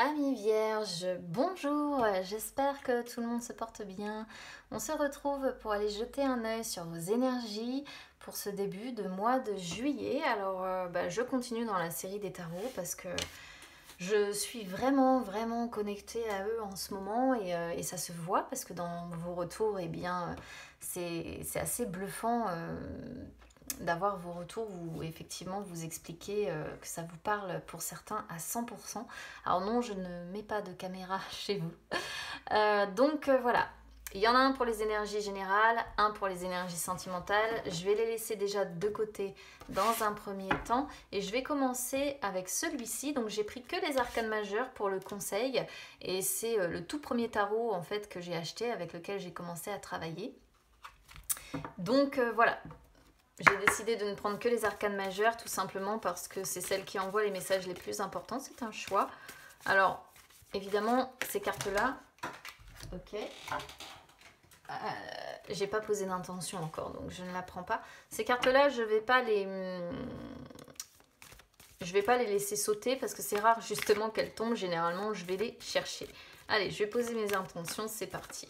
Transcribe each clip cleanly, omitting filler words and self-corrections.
Amis vierges, bonjour, j'espère que tout le monde se porte bien. On se retrouve pour aller jeter un œil sur vos énergies pour ce début de mois de juillet. Alors, je continue dans la série des tarots parce que je suis vraiment connectée à eux en ce moment et ça se voit parce que dans vos retours, eh bien, c'est assez bluffant d'avoir vos retours où effectivement vous expliquez que ça vous parle pour certains à 100%. Alors non, je ne mets pas de caméra chez vous. Voilà. Il y en a un pour les énergies générales, un pour les énergies sentimentales. Je vais les laisser déjà de côté dans un premier temps. Et je vais commencer avec celui-ci. Donc j'ai pris que les arcanes majeures pour le conseil. Et c'est le tout premier tarot en fait que j'ai acheté, avec lequel j'ai commencé à travailler. Donc voilà. J'ai décidé de ne prendre que les arcanes majeures, tout simplement parce que c'est celles qui envoient les messages les plus importants. C'est un choix. Alors, évidemment, ces cartes-là... Ok. J'ai pas posé d'intention encore, donc je ne la prends pas. Ces cartes-là, je vais pas les laisser sauter parce que c'est rare justement qu'elles tombent. Généralement, je vais les chercher. Allez, je vais poser mes intentions. C'est parti.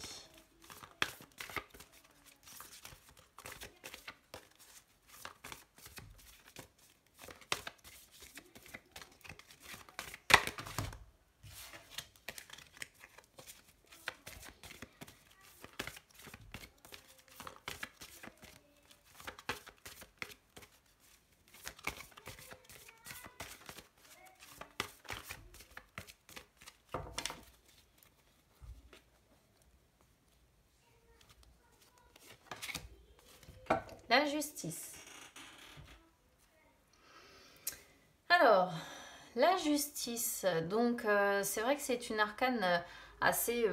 La justice. Alors, la justice. Donc, c'est vrai que c'est une arcane assez...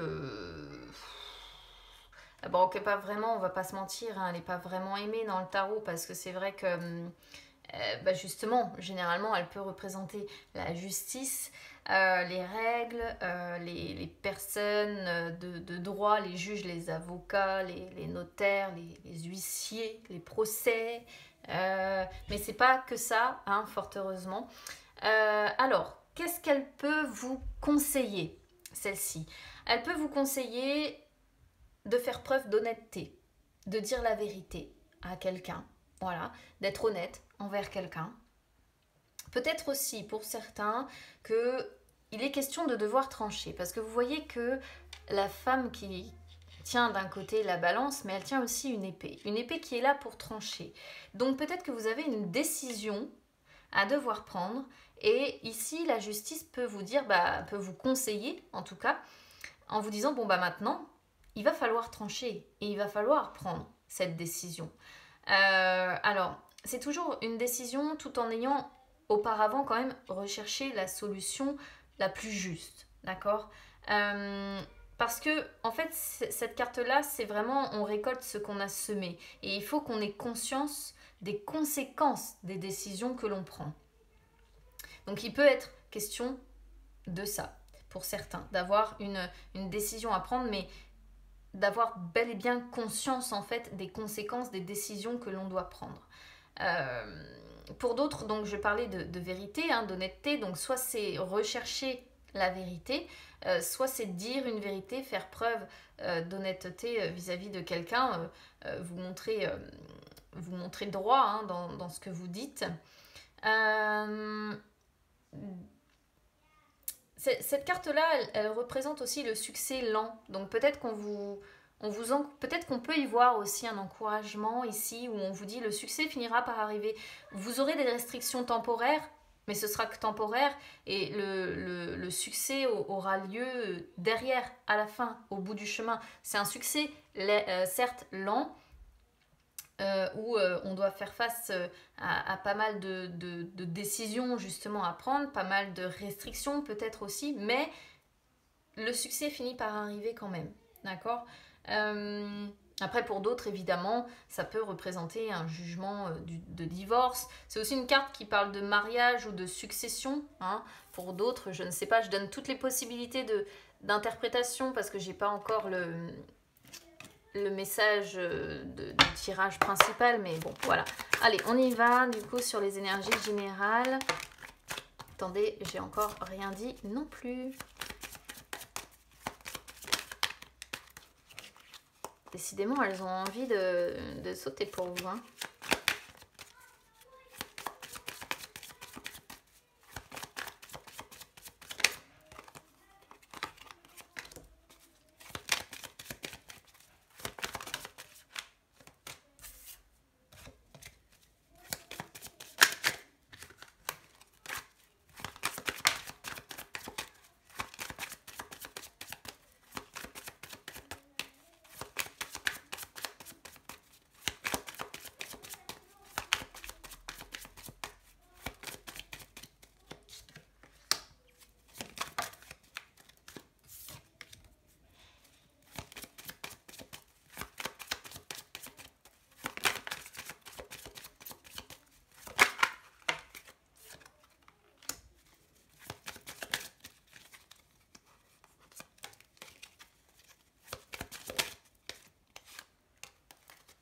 Bon, que pas vraiment, on va pas se mentir, hein, elle n'est pas vraiment aimée dans le tarot parce que c'est vrai que... justement, généralement, elle peut représenter la justice, les règles, les personnes de droit, les juges, les avocats, les notaires, les huissiers, les procès. Mais c'est pas que ça, hein, fort heureusement. Alors, qu'est-ce qu'elle peut vous conseiller, celle-ci? Elle peut vous conseiller de faire preuve d'honnêteté, de dire la vérité à quelqu'un. Voilà, d'être honnête envers quelqu'un. Peut-être aussi pour certains qu'il est question de devoir trancher. Parce que vous voyez que la femme qui tient d'un côté la balance, mais elle tient aussi une épée. Une épée qui est là pour trancher. Donc peut-être que vous avez une décision à devoir prendre. Et ici, la justice peut vous dire, peut vous conseiller en tout cas, en vous disant, maintenant, il va falloir trancher et il va falloir prendre cette décision. Alors, c'est toujours une décision tout en ayant auparavant quand même recherché la solution la plus juste, d'accord? Parce que, en fait, cette carte-là, c'est vraiment, on récolte ce qu'on a semé. Et il faut qu'on ait conscience des conséquences des décisions que l'on prend. Donc, il peut être question de ça, pour certains, d'avoir une décision à prendre, mais d'avoir bel et bien conscience en fait des conséquences des décisions que l'on doit prendre. Pour d'autres, donc je parlais de vérité, hein, d'honnêteté, donc soit c'est rechercher la vérité, soit c'est dire une vérité, faire preuve d'honnêteté vis-à-vis de quelqu'un, vous montrer droit, hein, dans ce que vous dites. Cette carte-là, elle représente aussi le succès lent. Donc peut-être peut-être qu'on peut y voir aussi un encouragement ici où on vous dit le succès finira par arriver. Vous aurez des restrictions temporaires, mais ce sera que temporaire et le succès aura lieu derrière, à la fin, au bout du chemin. C'est un succès certes lent, où on doit faire face à pas mal de décisions justement à prendre, pas mal de restrictions peut-être aussi, mais le succès finit par arriver quand même, d'accord? Après, pour d'autres, évidemment, ça peut représenter un jugement de divorce. C'est aussi une carte qui parle de mariage ou de succession, hein. Pour d'autres, je ne sais pas, je donne toutes les possibilités d'interprétation parce que j'ai pas encore le message du tirage principal, mais bon, voilà. Allez, on y va, du coup, sur les énergies générales. Attendez, j'ai encore rien dit non plus. Décidément, elles ont envie de sauter pour vous, hein.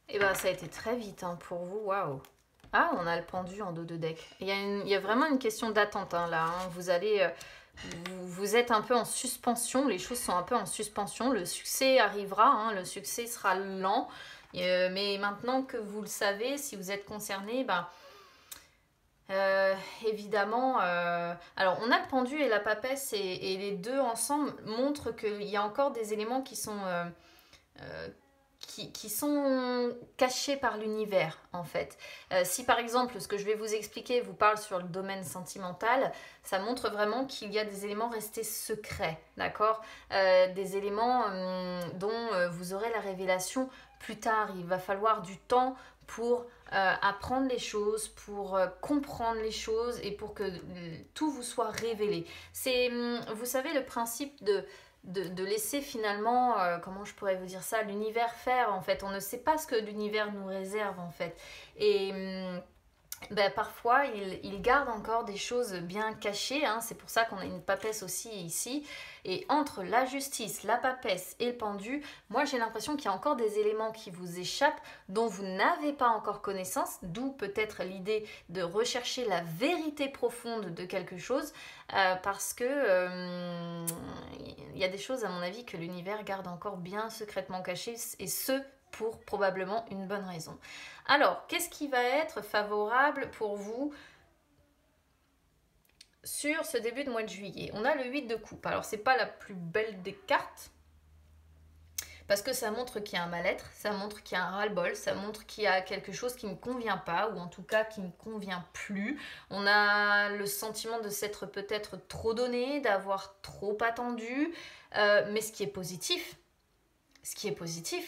Et ben ça a été très vite hein, pour vous, waouh. Ah, on a le pendu en dos de deck. Il y a vraiment une question d'attente hein, là. Hein. Vous allez, vous êtes un peu en suspension. Les choses sont un peu en suspension. Le succès arrivera. Hein, le succès sera lent. Mais maintenant que vous le savez, si vous êtes concerné, ben, évidemment. Alors, on a le pendu et la papesse et les deux ensemble montrent qu'il y a encore des éléments qui sont qui sont cachés par l'univers en fait. Si par exemple ce que je vais vous expliquer vous parle sur le domaine sentimental, ça montre vraiment qu'il y a des éléments restés secrets, d'accord, des éléments dont vous aurez la révélation plus tard. Il va falloir du temps pour apprendre les choses, pour comprendre les choses et pour que tout vous soit révélé. C'est, vous savez, le principe de laisser finalement, comment je pourrais vous dire ça, l'univers faire en fait. On ne sait pas ce que l'univers nous réserve en fait. Et ben, parfois, il garde encore des choses bien cachées. Hein. C'est pour ça qu'on a une papesse aussi ici. Et entre la justice, la papesse et le pendu, moi j'ai l'impression qu'il y a encore des éléments qui vous échappent, dont vous n'avez pas encore connaissance, d'où peut-être l'idée de rechercher la vérité profonde de quelque chose, parce que il y a des choses à mon avis que l'univers garde encore bien secrètement cachées, et ce, pour probablement une bonne raison. Alors, qu'est-ce qui va être favorable pour vous sur ce début de mois de juillet? On a le 8 de coupe. Alors, c'est pas la plus belle des cartes, parce que ça montre qu'il y a un mal-être, ça montre qu'il y a un ras-le-bol, ça montre qu'il y a quelque chose qui ne convient pas, ou en tout cas qui ne convient plus. On a le sentiment de s'être peut-être trop donné, d'avoir trop attendu, mais ce qui est positif,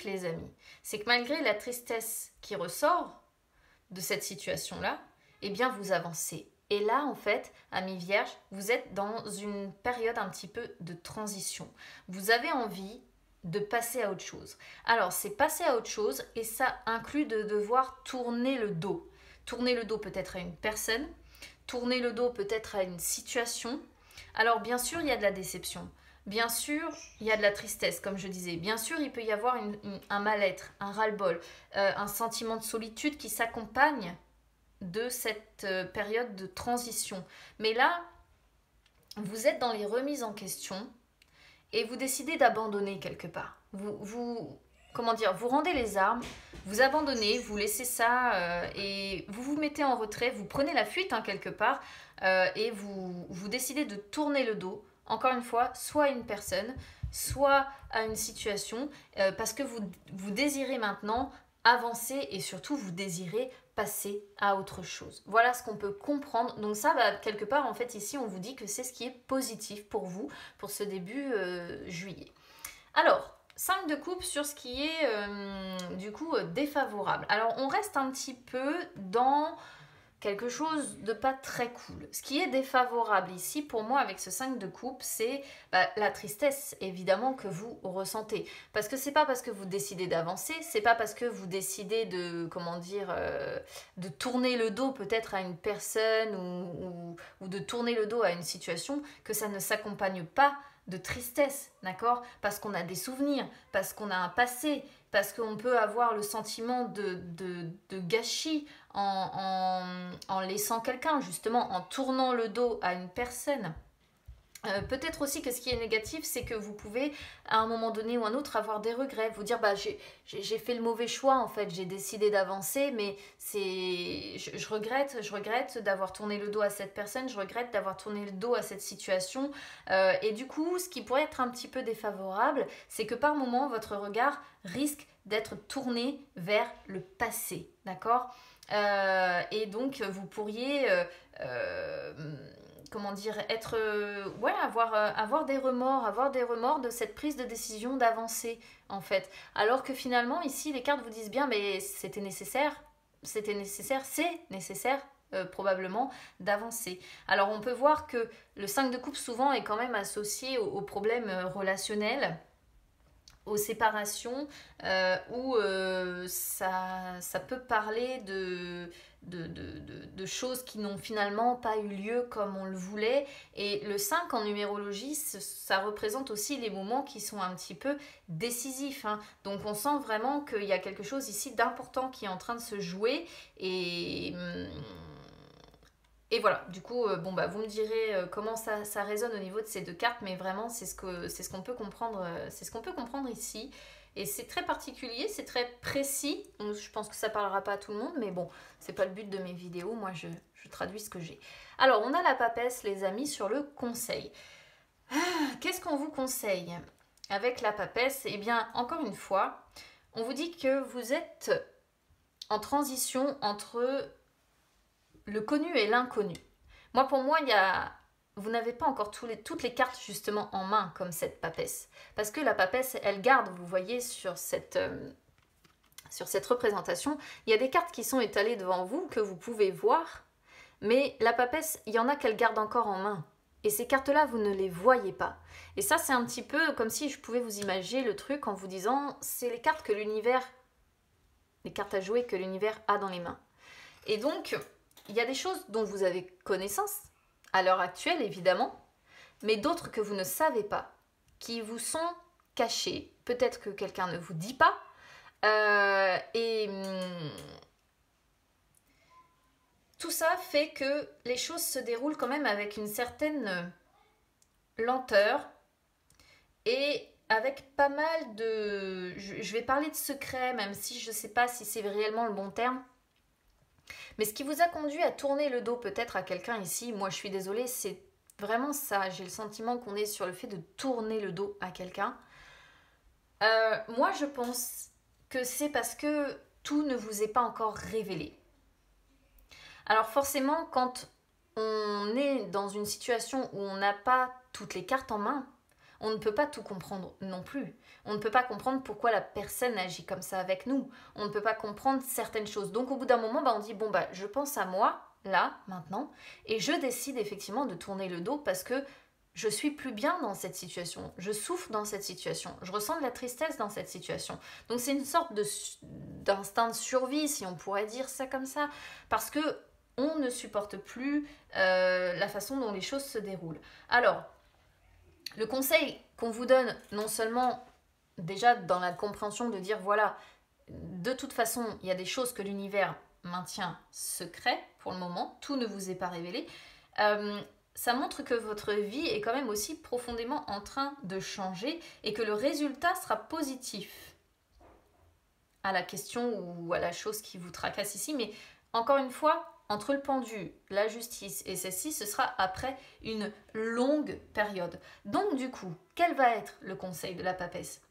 les amis, c'est que malgré la tristesse qui ressort de cette situation-là, eh bien vous avancez. Et là, en fait, amis vierges, vous êtes dans une période un petit peu de transition. Vous avez envie de passer à autre chose. Alors, c'est passer à autre chose et ça inclut de devoir tourner le dos. Tourner le dos peut-être à une personne, tourner le dos peut-être à une situation. Alors, bien sûr, il y a de la déception. Bien sûr, il y a de la tristesse, comme je disais. Bien sûr, il peut y avoir un mal-être, un ras-le-bol, un sentiment de solitude qui s'accompagne de cette période de transition. Mais là, vous êtes dans les remises en question et vous décidez d'abandonner quelque part. Comment dire, vous rendez les armes, vous abandonnez, vous laissez ça et vous vous mettez en retrait, vous prenez la fuite hein, quelque part et vous décidez de tourner le dos. Encore une fois, soit à une personne, soit à une situation, parce que vous désirez maintenant avancer et surtout vous désirez passer à autre chose. Voilà ce qu'on peut comprendre. Donc ça, bah, quelque part, en fait, ici, on vous dit que c'est ce qui est positif pour vous, pour ce début juillet. Alors, 5 de coupe sur ce qui est, du coup, défavorable. Alors, on reste un petit peu dans quelque chose de pas très cool. Ce qui est défavorable ici pour moi avec ce 5 de coupe, c'est la tristesse évidemment que vous ressentez. Parce que c'est pas parce que vous décidez d'avancer, c'est pas parce que vous décidez de, comment dire, de tourner le dos peut-être à une personne ou de tourner le dos à une situation que ça ne s'accompagne pas de tristesse, d'accord? Parce qu'on a des souvenirs, parce qu'on a un passé parce qu'on peut avoir le sentiment de gâchis en laissant quelqu'un, justement, en tournant le dos à une personne. Peut-être aussi que ce qui est négatif, c'est que vous pouvez à un moment donné ou un autre avoir des regrets, vous dire bah j'ai fait le mauvais choix en fait, j'ai décidé d'avancer, mais je regrette d'avoir tourné le dos à cette personne, je regrette d'avoir tourné le dos à cette situation, et du coup ce qui pourrait être un petit peu défavorable, c'est que par moment votre regard risque d'être tourné vers le passé, d'accord. Et donc vous pourriez comment dire, être, ouais, avoir des remords de cette prise de décision d'avancer, en fait. Alors que finalement, ici, les cartes vous disent bien, mais c'est nécessaire, probablement, d'avancer. Alors, on peut voir que le 5 de coupe, souvent, est quand même associé aux problèmes relationnels, aux séparations, où ça peut parler de choses qui n'ont finalement pas eu lieu comme on le voulait. Et le 5 en numérologie, ça représente aussi les moments qui sont un petit peu décisifs, hein. Donc on sent vraiment qu'il y a quelque chose ici d'important qui est en train de se jouer. Et voilà, du coup, bon, bah, vous me direz comment ça résonne au niveau de ces deux cartes, mais vraiment, c'est ce qu'on peut comprendre, c'est ce qu'on peut comprendre ici. Et c'est très particulier, c'est très précis, donc je pense que ça parlera pas à tout le monde, mais bon, c'est pas le but de mes vidéos, moi je traduis ce que j'ai. Alors, on a la papesse, les amis, sur le conseil. Qu'est-ce qu'on vous conseille avec la papesse? Eh bien, encore une fois, on vous dit que vous êtes en transition entre le connu et l'inconnu. Moi, pour moi, vous n'avez pas encore toutes les cartes justement en main comme cette papesse. Parce que la papesse, elle garde, vous voyez, sur cette représentation, il y a des cartes qui sont étalées devant vous que vous pouvez voir, mais la papesse, il y en a qu'elle garde encore en main. Et ces cartes-là, vous ne les voyez pas. Et ça, c'est un petit peu comme si je pouvais vous imaginer le truc en vous disant, c'est les cartes les cartes à jouer que l'univers a dans les mains. Et donc, il y a des choses dont vous avez connaissance, à l'heure actuelle évidemment, mais d'autres que vous ne savez pas, qui vous sont cachées. Peut-être que quelqu'un ne vous dit pas. Tout ça fait que les choses se déroulent quand même avec une certaine lenteur et avec pas mal de... Je vais parler de secrets, même si je ne sais pas si c'est réellement le bon terme. Mais ce qui vous a conduit à tourner le dos peut-être à quelqu'un ici, moi je suis désolée, c'est vraiment ça. J'ai le sentiment qu'on est sur le fait de tourner le dos à quelqu'un. Moi je pense que c'est parce que tout ne vous est pas encore révélé. Alors forcément, quand on est dans une situation où on n'a pas toutes les cartes en main, on ne peut pas tout comprendre non plus. On ne peut pas comprendre pourquoi la personne agit comme ça avec nous. On ne peut pas comprendre certaines choses. Donc au bout d'un moment, on dit, bon, je pense à moi, là, maintenant, et je décide effectivement de tourner le dos parce que je suis plus bien dans cette situation. Je souffre dans cette situation. Je ressens de la tristesse dans cette situation. Donc c'est une sorte d'instinct de survie, si on pourrait dire ça comme ça, parce que on ne supporte plus la façon dont les choses se déroulent. Alors, le conseil qu'on vous donne, non seulement déjà dans la compréhension de dire voilà, de toute façon, il y a des choses que l'univers maintient secret pour le moment, tout ne vous est pas révélé, ça montre que votre vie est quand même aussi profondément en train de changer et que le résultat sera positif à la question ou à la chose qui vous tracasse ici. Mais encore une fois, entre le pendu, la justice et celle-ci, ce sera après une longue période. Donc du coup, quel va être le conseil de la papesse?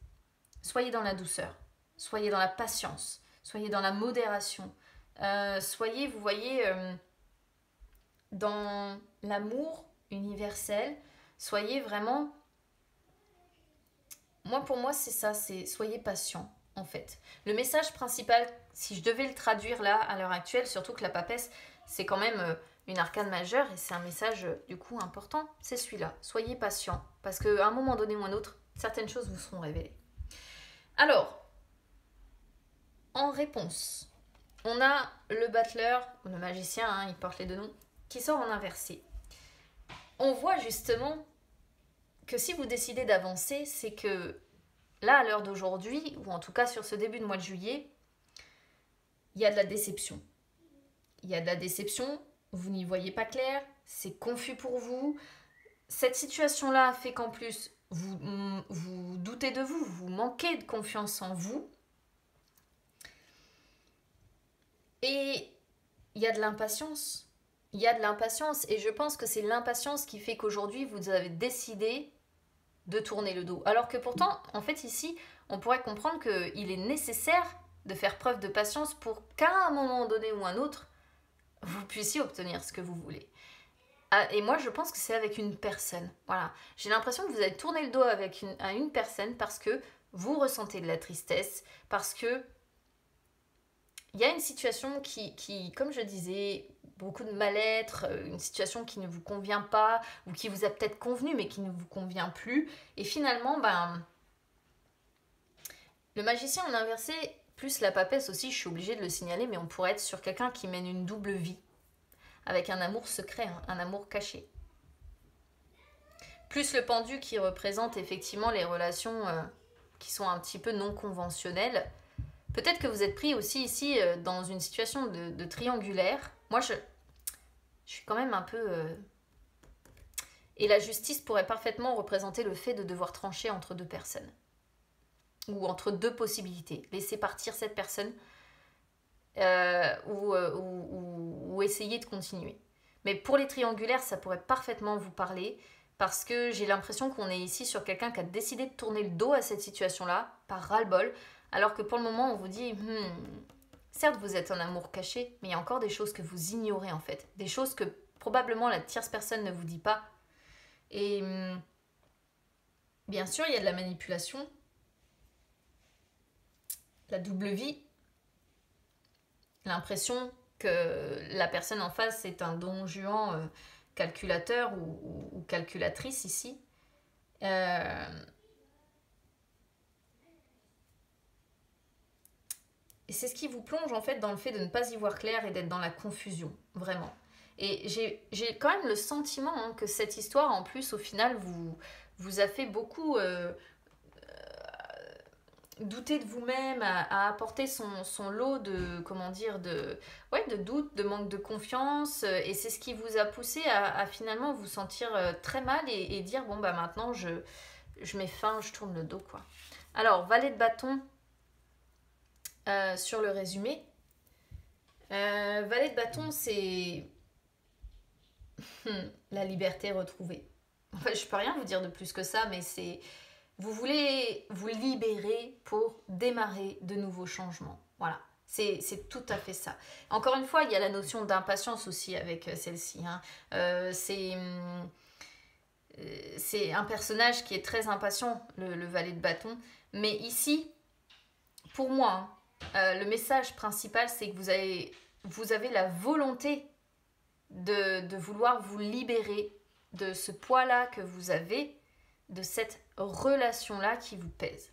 Soyez dans la douceur, soyez dans la patience, soyez dans la modération, soyez, vous voyez, dans l'amour universel, soyez vraiment... Pour moi, c'est ça, c'est soyez patient, en fait. Le message principal, si je devais le traduire là, à l'heure actuelle, surtout que la papesse, c'est quand même une arcane majeure et c'est un message, du coup, important, c'est celui-là. Soyez patient, parce qu'à un moment donné ou un autre, certaines choses vous seront révélées. Alors, en réponse, on a le battleur, le magicien, hein, il porte les deux noms, qui sort en inversé. On voit justement que si vous décidez d'avancer, c'est que là, à l'heure d'aujourd'hui, ou en tout cas sur ce début de mois de juillet, il y a de la déception. Il y a de la déception, vous n'y voyez pas clair, c'est confus pour vous. Cette situation-là fait qu'en plus, vous doutez de vous, vous manquez de confiance en vous. Et il y a de l'impatience. Il y a de l'impatience et je pense que c'est l'impatience qui fait qu'aujourd'hui, vous avez décidé de tourner le dos. Alors que pourtant, en fait, ici, on pourrait comprendre qu'il est nécessaire de faire preuve de patience pour qu'à un moment donné ou un autre, vous puissiez obtenir ce que vous voulez. Et moi, je pense que c'est avec une personne. Voilà. J'ai l'impression que vous avez tourné le dos à une personne parce que vous ressentez de la tristesse, parce que il y a une situation qui, comme je disais, beaucoup de mal-être, une situation qui ne vous convient pas, ou qui vous a peut-être convenu, mais qui ne vous convient plus. Et finalement, le magicien en inversé, plus la papesse aussi, je suis obligée de le signaler, mais on pourrait être sur quelqu'un qui mène une double vie, avec un amour secret, hein, un amour caché. Plus le pendu qui représente effectivement les relations qui sont un petit peu non conventionnelles. Peut-être que vous êtes pris aussi ici dans une situation de triangulaire. Moi, je suis quand même un peu... Et la justice pourrait parfaitement représenter le fait de devoir trancher entre deux personnes. Ou entre deux possibilités. Laisser partir cette personne ou essayer de continuer. Mais pour les triangulaires, ça pourrait parfaitement vous parler parce que j'ai l'impression qu'on est ici sur quelqu'un qui a décidé de tourner le dos à cette situation-là par ras-le-bol. Alors que pour le moment, on vous dit, certes, vous êtes en amour caché, mais il y a encore des choses que vous ignorez en fait. Des choses que probablement la tierce personne ne vous dit pas. Et bien sûr, il y a de la manipulation, la double vie, l'impression que la personne en face est un don Juan calculateur ou calculatrice ici. Et c'est ce qui vous plonge en fait dans le fait de ne pas y voir clair et d'être dans la confusion, vraiment. Et j'ai quand même le sentiment que cette histoire, en plus, au final, vous a fait beaucoup douter de vous-même, à apporter son lot de, comment dire, de doute, de manque de confiance. Et c'est ce qui vous a poussé à finalement vous sentir très mal et dire, bon, bah maintenant, je mets fin, je tourne le dos, quoi. Alors, valet de bâton. Sur le résumé, valet de bâton, c'est la liberté retrouvée. En fait, je peux rien vous dire de plus que ça, mais c'est vous voulez vous libérer pour démarrer de nouveaux changements. Voilà, c'est tout à fait ça. Encore une fois, il y a la notion d'impatience aussi avec celle-ci. Hein. C'est un personnage qui est très impatient, le valet de bâton. Mais ici, pour moi, hein, le message principal, c'est que vous avez la volonté de vouloir vous libérer de ce poids-là que vous avez, de cette relation-là qui vous pèse.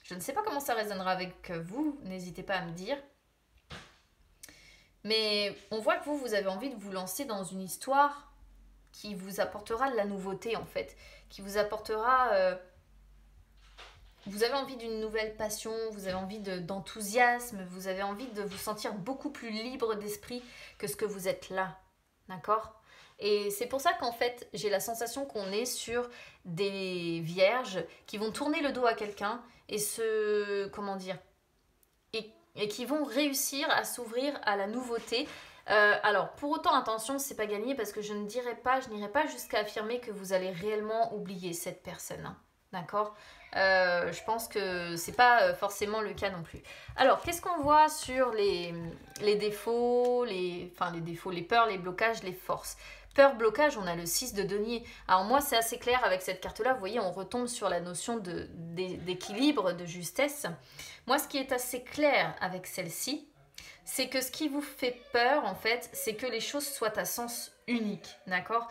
Je ne sais pas comment ça résonnera avec vous, n'hésitez pas à me dire. Mais on voit que vous avez envie de vous lancer dans une histoire qui vous apportera de la nouveauté en fait, qui vous apportera... Vous avez envie d'une nouvelle passion, vous avez envie d'enthousiasme, vous avez envie de vous sentir beaucoup plus libre d'esprit que ce que vous êtes là. D'accord ? Et c'est pour ça qu'en fait, j'ai la sensation qu'on est sur des vierges qui vont tourner le dos à quelqu'un et et qui vont réussir à s'ouvrir à la nouveauté. Alors, pour autant, attention, c'est pas gagné parce que je n'irai pas jusqu'à affirmer que vous allez réellement oublier cette personne. Hein. D'accord ? Je pense que c'est pas forcément le cas non plus. Alors, qu'est-ce qu'on voit sur les défauts, les peurs, les blocages, les forces? Peur, blocage, on a le 6 de denier. Alors moi, c'est assez clair avec cette carte-là. Vous voyez, on retombe sur la notion d'équilibre, de justesse. Moi, ce qui est assez clair avec celle-ci, c'est que ce qui vous fait peur, en fait, c'est que les choses soient à sens unique, d'accord ?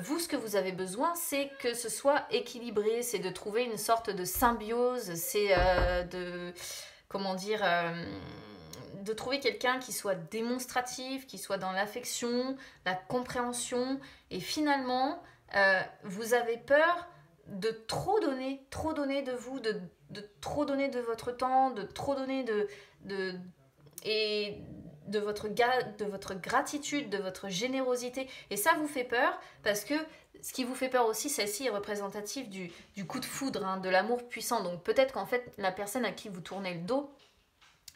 Vous, ce que vous avez besoin, c'est que ce soit équilibré, c'est de trouver une sorte de symbiose, c'est de trouver quelqu'un qui soit démonstratif, qui soit dans l'affection, la compréhension, et finalement, vous avez peur de trop donner de vous, de trop donner de votre temps, de trop donner et de votre gratitude, de votre générosité. Et ça vous fait peur parce que ce qui vous fait peur aussi, celle-ci est représentative du coup de foudre, hein, de l'amour puissant. Donc peut-être qu'en fait, la personne à qui vous tournez le dos,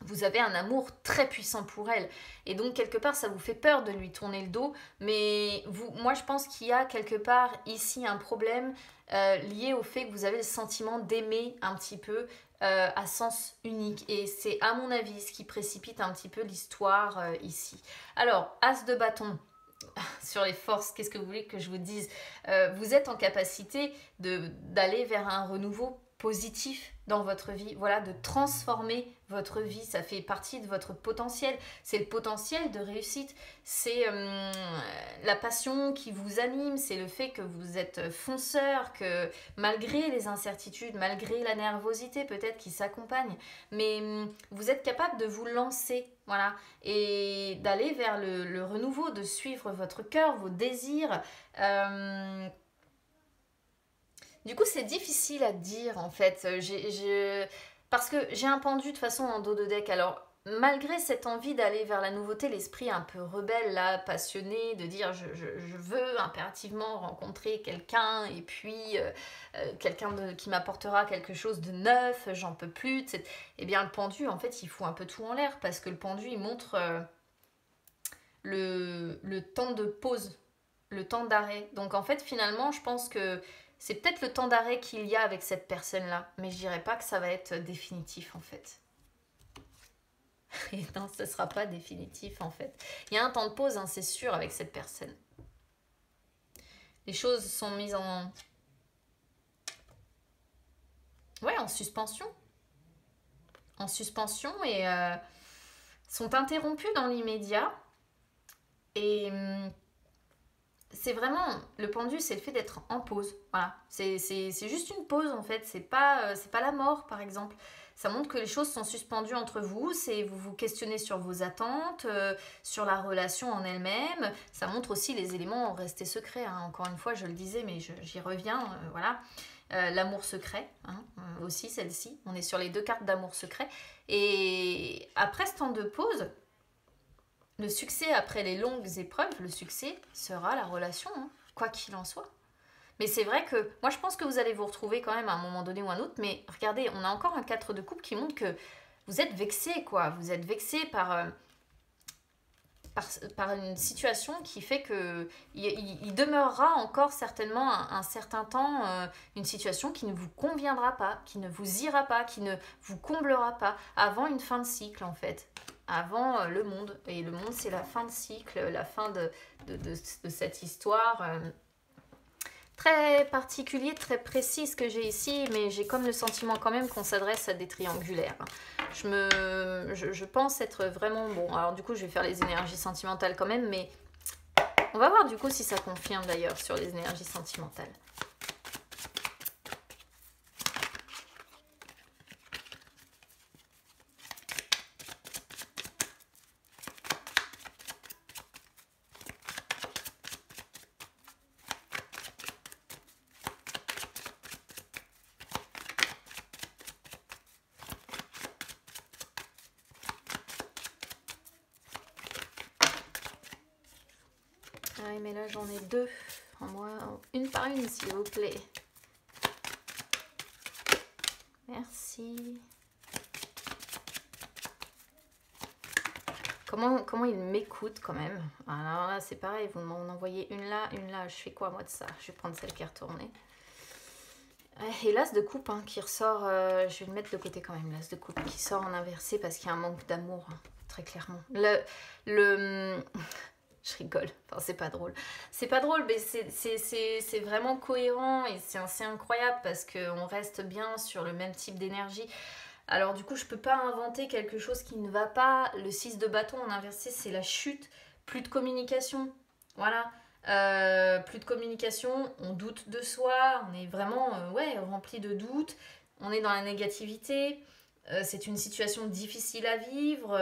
vous avez un amour très puissant pour elle. Et donc, quelque part, ça vous fait peur de lui tourner le dos. Mais moi, je pense qu'il y a quelque part ici un problème lié au fait que vous avez le sentiment d'aimer un petit peu à sens unique. Et c'est, à mon avis, ce qui précipite un petit peu l'histoire ici. Alors, As de bâton. Sur les forces, qu'est-ce que vous voulez que je vous dise? Vous êtes en capacité d'aller vers un renouveau positif dans votre vie, voilà, de transformer votre vie, ça fait partie de votre potentiel, c'est le potentiel de réussite, c'est la passion qui vous anime, c'est le fait que vous êtes fonceur, que malgré les incertitudes, malgré la nervosité peut-être qui s'accompagne, mais vous êtes capable de vous lancer, voilà, et d'aller vers le renouveau, de suivre votre cœur, vos désirs. Du coup, c'est difficile à dire en fait. Parce que j'ai un pendu de toute façon en dos de deck. Alors, malgré cette envie d'aller vers la nouveauté, l'esprit un peu rebelle, là, passionné, de dire je veux impérativement rencontrer quelqu'un et puis quelqu'un qui m'apportera quelque chose de neuf, j'en peux plus. Eh bien, le pendu, en fait, il fout un peu tout en l'air parce que le pendu, il montre le temps de pause, le temps d'arrêt. Donc, en fait, finalement, je pense que c'est peut-être le temps d'arrêt qu'il y a avec cette personne-là, mais je dirais pas que ça va être définitif en fait. Et non, ce sera pas définitif en fait. Il y a un temps de pause, hein, c'est sûr, avec cette personne. Les choses sont mises en suspension. En suspension et sont interrompues dans l'immédiat. Et c'est vraiment, le pendu, c'est le fait d'être en pause. Voilà, c'est juste une pause en fait, c'est pas la mort par exemple. Ça montre que les choses sont suspendues entre vous, vous vous questionnez sur vos attentes, sur la relation en elle-même. Ça montre aussi les éléments restés secrets, hein. Encore une fois, je le disais, mais j'y reviens, voilà. L'amour secret, hein, aussi celle-ci. On est sur les 2 cartes d'amour secret. Et après ce temps de pause, le succès après les longues épreuves, le succès sera la relation, hein, quoi qu'il en soit. Mais c'est vrai que moi je pense que vous allez vous retrouver quand même à un moment donné ou à un autre, mais regardez, on a encore un 4 de coupe qui montre que vous êtes vexé, quoi. Vous êtes vexé par une situation qui fait que il demeurera encore certainement un certain temps une situation qui ne vous conviendra pas, qui ne vous ira pas, qui ne vous comblera pas avant une fin de cycle en fait, avant le monde. Et le monde c'est la fin de cycle, la fin de cette histoire très particulier, très précis ce que j'ai ici, mais j'ai comme le sentiment quand même qu'on s'adresse à des triangulaires. Je pense être vraiment bon. Alors du coup, je vais faire les énergies sentimentales quand même, mais on va voir du coup si ça confirme d'ailleurs sur les énergies sentimentales. Ah, mais là j'en ai 2 en moi, une par une s'il vous plaît. Merci. Comment il m'écoute quand même. Alors là c'est pareil, vous m'en envoyez une là, je fais quoi moi de ça? Je vais prendre celle qui est retournée. Et l'as de coupe hein, qui ressort, je vais le mettre de côté quand même, l'as de coupe qui sort en inversé parce qu'il y a un manque d'amour, hein, très clairement. Je rigole, enfin c'est pas drôle. C'est pas drôle, mais c'est vraiment cohérent et c'est assez incroyable parce qu'on reste bien sur le même type d'énergie. Alors du coup, je peux pas inventer quelque chose qui ne va pas. Le 6 de bâton en inversé, c'est la chute, plus de communication. Voilà. Plus de communication, on doute de soi, on est vraiment rempli de doutes, on est dans la négativité, c'est une situation difficile à vivre,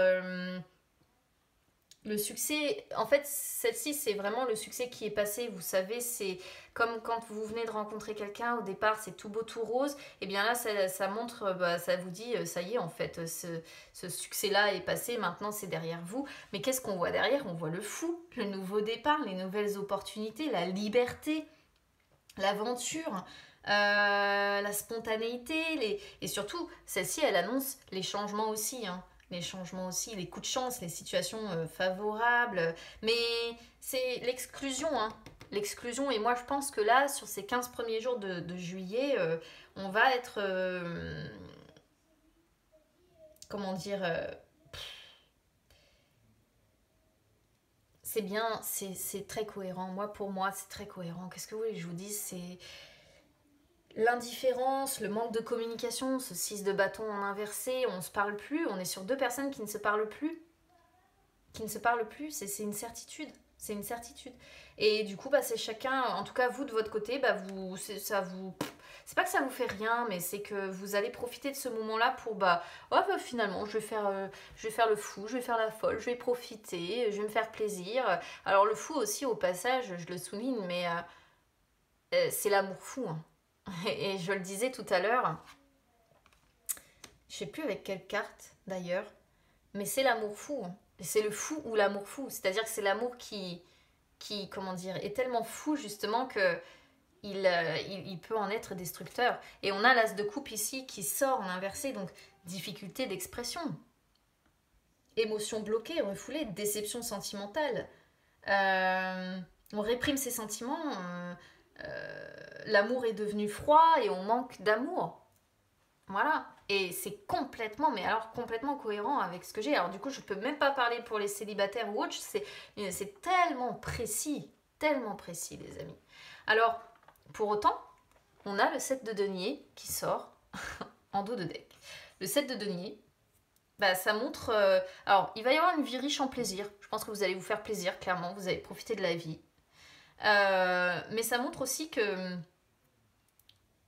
le succès, en fait, celle-ci, c'est vraiment le succès qui est passé. Vous savez, c'est comme quand vous venez de rencontrer quelqu'un, au départ, c'est tout beau, tout rose. Et bien là, ça montre, ça vous dit, ça y est, en fait, ce succès-là est passé, maintenant c'est derrière vous. Mais qu'est-ce qu'on voit derrière? On voit le fou, le nouveau départ, les nouvelles opportunités, la liberté, l'aventure. La spontanéité, et surtout, celle-ci, elle annonce les changements aussi, hein. Les changements aussi, les coups de chance, les situations favorables. Mais c'est l'exclusion, hein. L'exclusion, et moi je pense que là, sur ces 15 premiers jours de juillet, on va être... comment dire c'est bien, c'est très cohérent. Moi, pour moi, c'est très cohérent. Qu'est-ce que vous voulez que je vous dise? C'est l'indifférence, le manque de communication, ce 6 de bâton en inversé, on se parle plus, on est sur deux personnes qui ne se parlent plus. Qui ne se parlent plus, c'est une certitude. C'est une certitude. Et du coup, bah, c'est chacun, en tout cas vous de votre côté, bah, c'est pas que ça vous fait rien, mais c'est que vous allez profiter de ce moment-là pour, bah, oh, bah finalement, je vais faire le fou, je vais faire la folle, je vais profiter, je vais me faire plaisir. Alors le fou aussi, au passage, je le souligne, mais c'est l'amour fou, hein. Et je le disais tout à l'heure, je sais plus avec quelle carte d'ailleurs, mais c'est l'amour fou, hein. C'est le fou ou l'amour fou, c'est-à-dire que c'est l'amour qui, comment dire, est tellement fou justement que il peut en être destructeur. Et on a l'as de coupe ici qui sort en inversé, donc difficulté d'expression, émotion bloquée, refoulée, déception sentimentale. On réprime ses sentiments, l'amour est devenu froid et on manque d'amour. Voilà. Et c'est complètement, mais alors complètement cohérent avec ce que j'ai. Alors du coup, je peux même pas parler pour les célibataires ou autres. C'est tellement précis, les amis. Alors, pour autant, on a le 7 de denier qui sort en dos de deck. Le 7 de denier, bah, ça montre... alors, il va y avoir une vie riche en plaisir. Je pense que vous allez vous faire plaisir, clairement. Vous allez profiter de la vie. Mais ça montre aussi que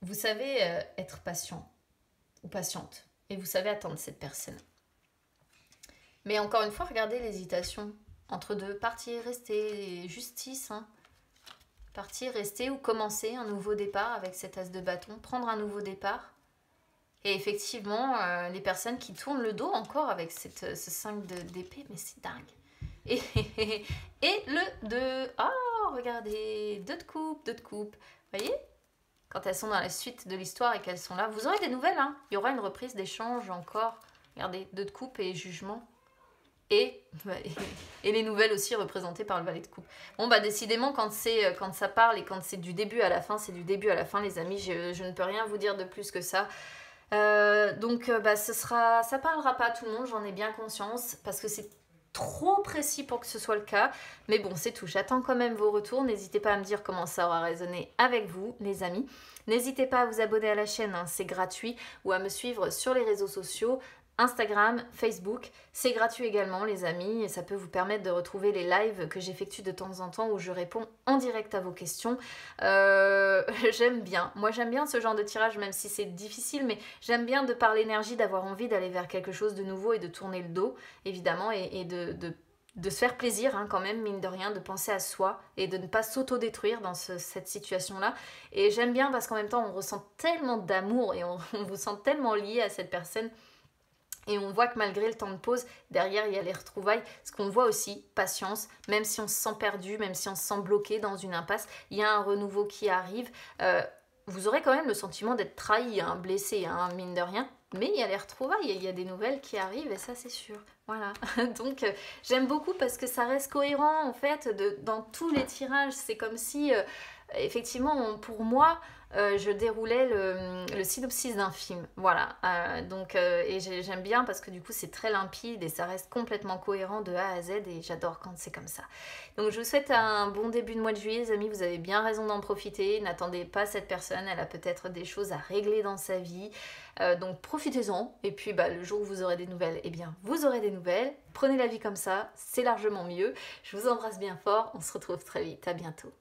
vous savez être patient ou patiente. Et vous savez attendre cette personne. Mais encore une fois, regardez l'hésitation entre deux. Partir, rester, justice. Hein. Partir, rester ou commencer un nouveau départ avec cet as de bâton. Prendre un nouveau départ. Et effectivement, les personnes qui tournent le dos encore avec ce 5 d'épée, mais c'est dingue. Et le 2. Oh, regardez, 2 de coupe, 2 de coupe. Vous voyez ? Quand elles sont dans la suite de l'histoire et qu'elles sont là, vous aurez des nouvelles, hein. Il y aura une reprise d'échange encore. Regardez, 2 de coupe et jugement. Et les nouvelles aussi représentées par le valet de coupe. Bon, bah décidément, quand ça parle et quand c'est du début à la fin, c'est du début à la fin, les amis. Je ne peux rien vous dire de plus que ça. Donc, bah, ça parlera pas à tout le monde, j'en ai bien conscience, parce que c'est trop précis pour que ce soit le cas. Mais bon, c'est tout. J'attends quand même vos retours. N'hésitez pas à me dire comment ça aura résonné avec vous, les amis. N'hésitez pas à vous abonner à la chaîne, hein, c'est gratuit, ou à me suivre sur les réseaux sociaux. Instagram, Facebook, c'est gratuit également les amis et ça peut vous permettre de retrouver les lives que j'effectue de temps en temps où je réponds en direct à vos questions. J'aime bien, moi j'aime bien ce genre de tirage même si c'est difficile, mais j'aime bien de par l'énergie d'avoir envie d'aller vers quelque chose de nouveau et de tourner le dos évidemment et de se faire plaisir hein, quand même, mine de rien, de penser à soi et de ne pas s'auto-détruire dans cette situation-là. Et j'aime bien parce qu'en même temps on ressent tellement d'amour et on vous sent tellement lié à cette personne. Et on voit que malgré le temps de pause, derrière il y a les retrouvailles. Ce qu'on voit aussi, patience, même si on se sent perdu, même si on se sent bloqué dans une impasse, il y a un renouveau qui arrive. Vous aurez quand même le sentiment d'être trahi, hein, blessé, hein, mine de rien. Mais il y a les retrouvailles, il y a des nouvelles qui arrivent et ça c'est sûr. Voilà. Donc j'aime beaucoup parce que ça reste cohérent en fait dans tous les tirages. C'est comme si, effectivement, pour moi, je déroulais le synopsis d'un film. Voilà. Et j'aime bien parce que du coup c'est très limpide et ça reste complètement cohérent de A à Z et j'adore quand c'est comme ça. Donc je vous souhaite un bon début de mois de juillet les amis, vous avez bien raison d'en profiter. N'attendez pas cette personne, elle a peut-être des choses à régler dans sa vie. Donc profitez-en et puis bah, le jour où vous aurez des nouvelles, eh bien vous aurez des nouvelles. Prenez la vie comme ça, c'est largement mieux. Je vous embrasse bien fort, on se retrouve très vite, à bientôt.